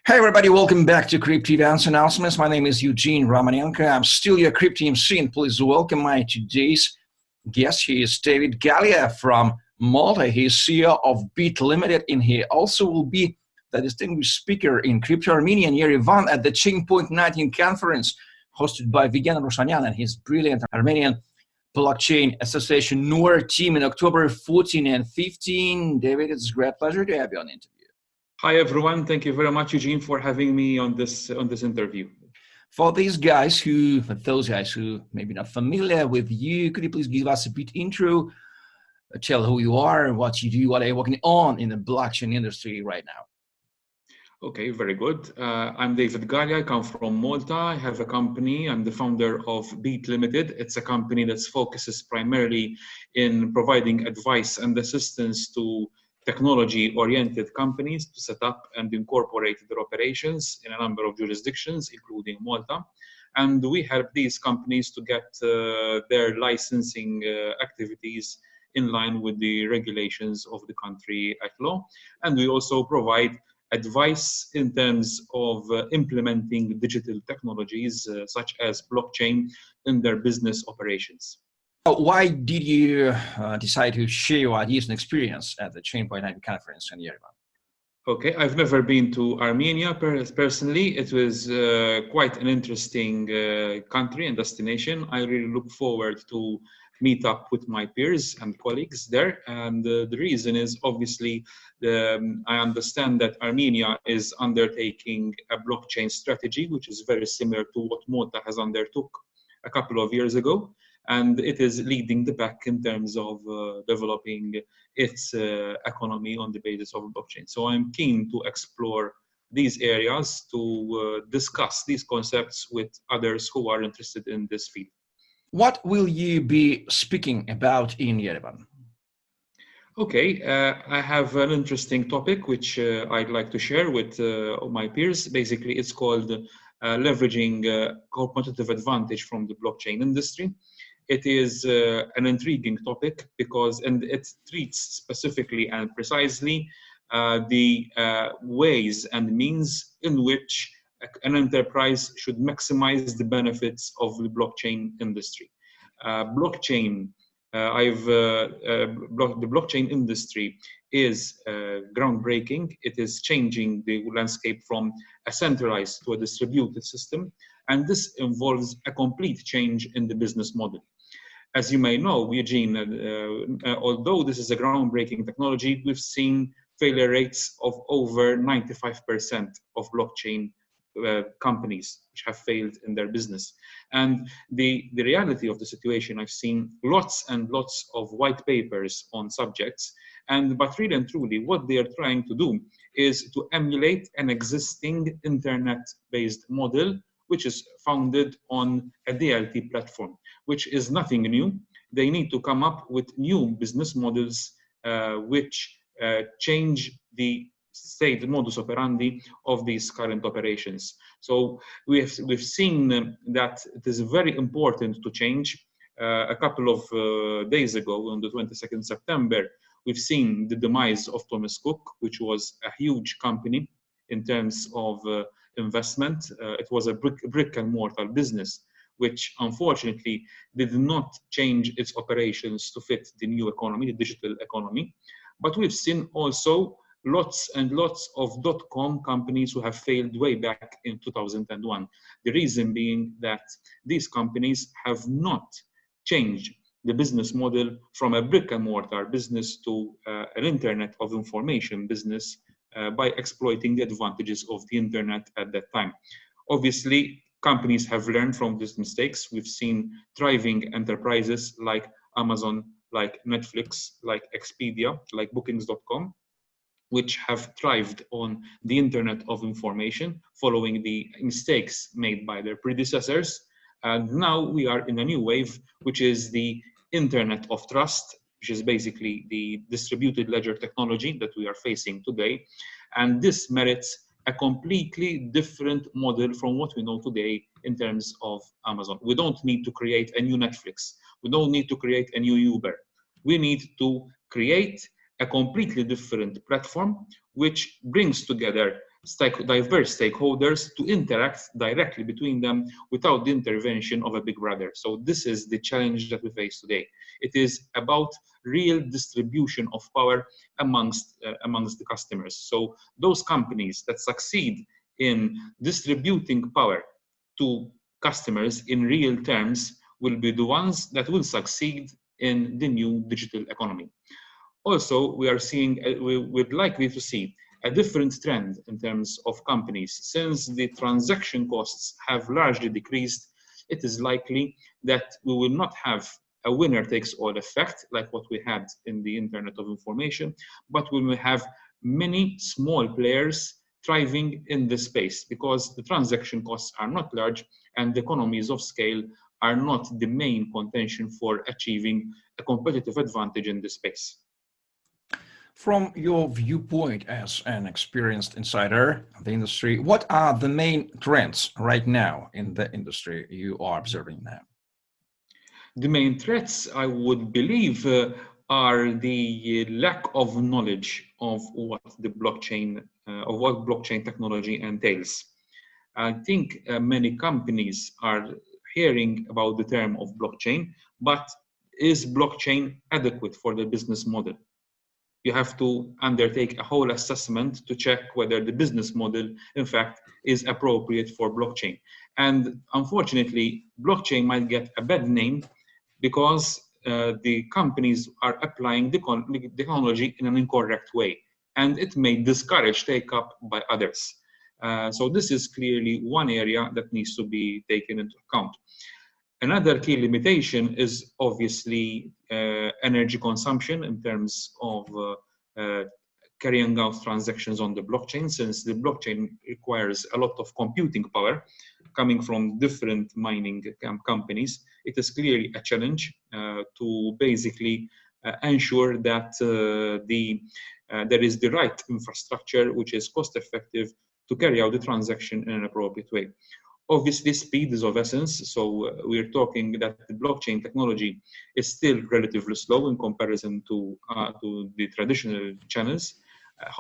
Hey everybody, welcome back to Crypto Events Announcements. My name is Eugene Romanenko. I'm still your Crypto MC, and please welcome my today's guest. He is David Galea from Malta. He is CEO of Bit Limited, and he also will be the distinguished speaker in Crypto Armenia in Yerevan at the Chainpoint 19 conference hosted by Vigen Roshanyan and his brilliant Armenian Blockchain Association Noor team in October 14 and 15. David, it's a great pleasure to have you on the interview. Hi everyone, thank you very much, Eugene, for having me on this interview. For those guys who maybe not familiar with you, could you please give us a bit intro, tell who you are, what you do, what are you working on in the blockchain industry right now? Okay, very good. I'm David Galea. I come from Malta. I have a company. I'm the founder of Bit Limited. It's a company that focuses primarily in providing advice and assistance to technology-oriented companies to set up and incorporate their operations in a number of jurisdictions, including Malta. And we help these companies to get their licensing activities in line with the regulations of the country at law. And we also provide advice in terms of implementing digital technologies such as blockchain in their business operations. Why did you decide to share your ideas and experience at the Chainpoint 19 conference in Yerevan? Okay, I've never been to Armenia personally. It was quite an interesting country and destination. I really look forward to meet up with my peers and colleagues there. And the reason is obviously I understand that Armenia is undertaking a blockchain strategy, which is very similar to what Malta has undertook a couple of years ago. And it is leading the pack in terms of developing its economy on the basis of blockchain. So I'm keen to explore these areas to discuss these concepts with others who are interested in this field. What will you be speaking about in Yerevan? Okay, I have an interesting topic which I'd like to share with my peers. Basically, it's called leveraging competitive advantage from the blockchain industry. It is an intriguing topic because it treats specifically and precisely the ways and means in which an enterprise should maximize the benefits of the blockchain industry. The blockchain industry is groundbreaking. It is changing the landscape from a centralized to a distributed system, and this involves a complete change in the business model. As you may know, Eugene, although this is a groundbreaking technology, we've seen failure rates of over 95% of blockchain companies which have failed in their business. And the reality of the situation, I've seen lots and lots of white papers on subjects, but really and truly what they are trying to do is to emulate an existing internet-based model which is founded on a DLT platform, which is nothing new. They need to come up with new business models which change the modus operandi of these current operations. So we've seen that it is very important to change. A couple of days ago, on the 22nd September, we've seen the demise of Thomas Cook, which was a huge company in terms of investment. It was a brick and mortar business, which unfortunately did not change its operations to fit the new economy, the digital economy. But we've seen also lots and lots of dot-com companies who have failed way back in 2001. The reason being that these companies have not changed the business model from a brick and mortar business to an internet of information business by exploiting the advantages of the internet at that time. Obviously, companies have learned from these mistakes. We've seen thriving enterprises like Amazon, like Netflix, like Expedia, like Bookings.com, which have thrived on the internet of information following the mistakes made by their predecessors. And now we are in a new wave, which is the internet of trust, which is basically the distributed ledger technology that we are facing today. And this merits a completely different model from what we know today in terms of Amazon. We don't need to create a new Netflix. We don't need to create a new Uber. We need to create a completely different platform which brings together diverse stakeholders to interact directly between them without the intervention of a big brother. So this is the challenge that we face today. It is about real distribution of power amongst the customers. So those companies that succeed in distributing power to customers in real terms will be the ones that will succeed in the new digital economy. Also, we are seeing, we're likely to see a different trend in terms of companies. Since the transaction costs have largely decreased, it is likely that we will not have a winner takes all effect like what we had in the Internet of Information, but we will have many small players thriving in this space because the transaction costs are not large and the economies of scale are not the main contention for achieving a competitive advantage in this space. From your viewpoint as an experienced insider of the industry, what are the main trends right now in the industry you are observing now? The main threats, I would believe, are the lack of knowledge of what blockchain technology entails. I think many companies are hearing about the term of blockchain, but is blockchain adequate for the business model? You have to undertake a whole assessment to check whether the business model, in fact, is appropriate for blockchain. And unfortunately, blockchain might get a bad name because the companies are applying the technology in an incorrect way, and it may discourage take-up by others. So this is clearly one area that needs to be taken into account. Another key limitation is obviously energy consumption in terms of carrying out transactions on the blockchain, since the blockchain requires a lot of computing power coming from different mining companies. It is clearly a challenge to basically ensure that there is the right infrastructure which is cost effective to carry out the transaction in an appropriate way. Obviously, speed is of essence, so we're talking that the blockchain technology is still relatively slow in comparison to the traditional channels.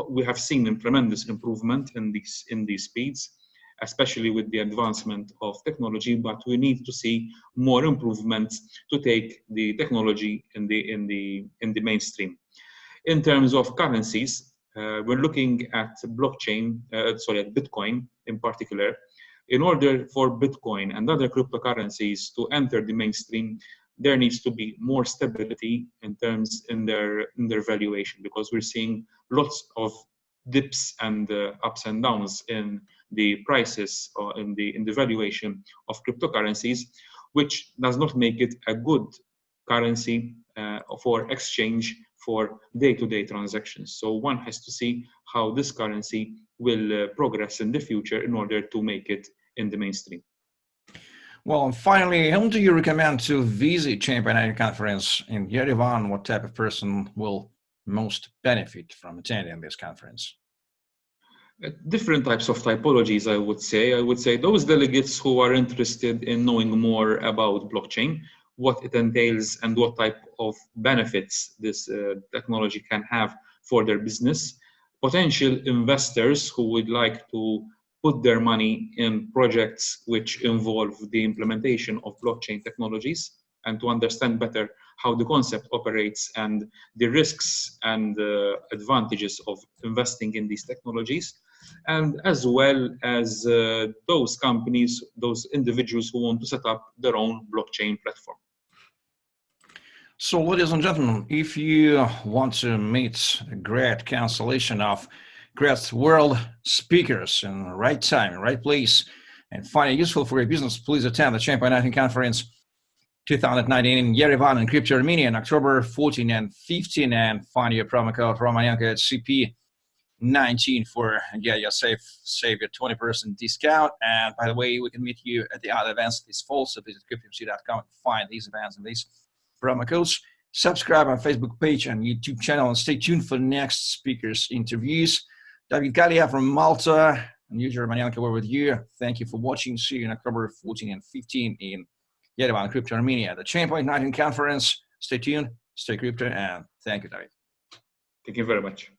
We have seen a tremendous improvement in these speeds, especially with the advancement of technology, but we need to see more improvements to take the technology in the mainstream. In terms of currencies, we're looking at at Bitcoin in particular. In order for Bitcoin and other cryptocurrencies to enter the mainstream, there needs to be more stability in their valuation, because we're seeing lots of dips and ups and downs in the prices or in the valuation of cryptocurrencies, which does not make it a good currency for exchange for day-to-day transactions. So one has to see how this currency will progress in the future in order to make it in the mainstream. Well, finally, whom do you recommend to visit Chainpoint conference in Yerevan? What type of person will most benefit from attending this conference? Different types of typologies, I would say. I would say those delegates who are interested in knowing more about blockchain, what it entails and what type of benefits this technology can have for their business. Potential investors who would like to put their money in projects which involve the implementation of blockchain technologies and to understand better how the concept operates and the risks and advantages of investing in these technologies, and as well as those companies, those individuals who want to set up their own blockchain platform. So, ladies and gentlemen, if you want to meet a great constellation of great world speakers in the right time, right place, and find it useful for your business, please attend the Chainpoint Conference 2019 in Yerevan in Crypto Armenia in October 14 and 15, and find your promo code Romanianka at CP19 for save your 20% discount. And by the way, we can meet you at the other events this fall, so visit cryptomc.com and find these events and these promo codes. Subscribe on Facebook page and YouTube channel, and stay tuned for next speakers interviews. David Galea from Malta and Eugene Romanianka were with you. Thank you for watching. See you in October 14 and 15 in Yerevan, Crypto Armenia, the Chainpoint 19 conference. Stay tuned, stay crypto, and thank you, David. Thank you very much.